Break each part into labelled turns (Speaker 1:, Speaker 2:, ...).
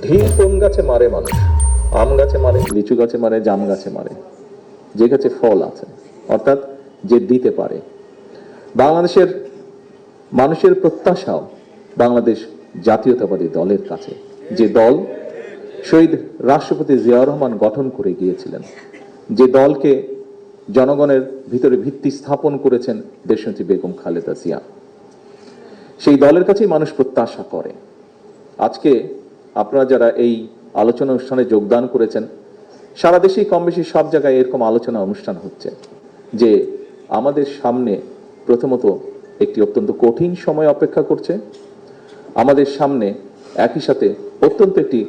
Speaker 1: ঢিল কোন গাছে মারে মানুষ? আম গাছে মারে, লিচু গাছে মারে, জাম গাছে মারে, যে গাছে ফল আছে, অর্থাৎ যে দিতে পারে। বাংলাদেশের মানুষের প্রত্যাশাও বাংলাদেশ জাতীয়তাবাদী দলের কাছে, যে দল শহীদ রাষ্ট্রপতি জিয়াউর রহমান গঠন করে গিয়েছিলেন, যে দলকে জনগণের ভিতরে ভিত্তি স্থাপন করেছেন দেশনেত্রী বেগম খালেদা জিয়া। সেই দলের কাছেই মানুষ প্রত্যাশা করে। আজকে আপনারা যারা এই আলোচনা অনুষ্ঠানে যোগদান করেছেন, সারা দেশেই কম বেশি সব জায়গায় এরকম আলোচনা অনুষ্ঠান হচ্ছে যে আমাদের সামনে প্রথমত একটি অত্যন্ত কঠিন সময় অপেক্ষা করছে, আমাদের সামনে একই সাথে অত্যন্ত একটি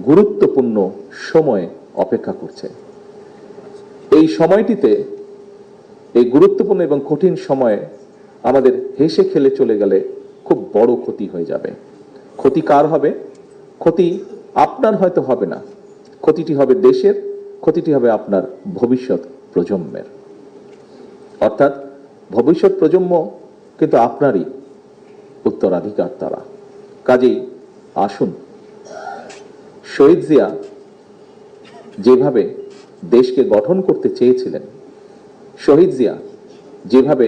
Speaker 1: গুরুত্বপূর্ণ সময় অপেক্ষা করছে। এই সময়টিতে, এই গুরুত্বপূর্ণ এবং কঠিন সময়ে আমাদের হেসে খেলে চলে গেলে খুব বড় ক্ষতি হয়ে যাবে। ক্ষতি কার হবে? ক্ষতি আপনার হয়তো হবে না, ক্ষতিটি হবে দেশের, ক্ষতিটি হবে আপনার ভবিষ্যৎ প্রজন্মের। অর্থাৎ ভবিষ্যৎ প্রজন্ম কিন্তু আপনারই উত্তরাধিকার তারা। কাজেই আসুন, শহীদ জিয়া যেভাবে দেশকে গঠন করতে চেয়েছিলেন, শহীদ জিয়া যেভাবে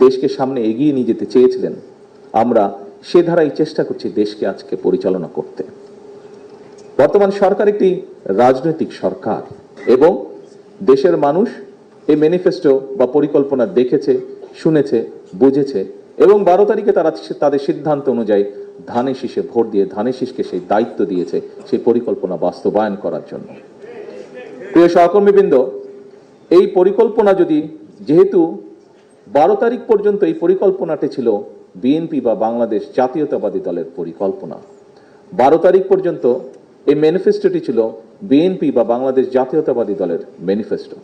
Speaker 1: দেশকে সামনে এগিয়ে নিয়ে যেতে চেয়েছিলেন, আমরা সে ধারাই চেষ্টা করছি দেশকে আজকে পরিচালনা করতে। বর্তমান সরকার একটি রাজনৈতিক সরকার এবং দেশের মানুষ এই ম্যানিফেস্টো বা পরিকল্পনা দেখেছে, শুনেছে, বুঝেছে এবং 12 তারিখে তারা তাদের সিদ্ধান্ত অনুযায়ী ধানের শীষে ভোট দিয়ে ধানের শীষকে সেই দায়িত্ব দিয়েছে সেই পরিকল্পনা বাস্তবায়ন করার জন্য। প্রিয় সহকর্মীবৃন্দ, এই পরিকল্পনা যদি, যেহেতু 12 তারিখ পর্যন্ত এই পরিকল্পনাটি ছিল বিএনপি বা বাংলাদেশ জাতীয়তাবাদী দলের পরিকল্পনা, 12 তারিখ পর্যন্ত এই ম্যানিফেস্টোটি ছিল বিএনপি বা বাংলাদেশ জাতীয়তাবাদী দলের ম্যানিফেস্টো।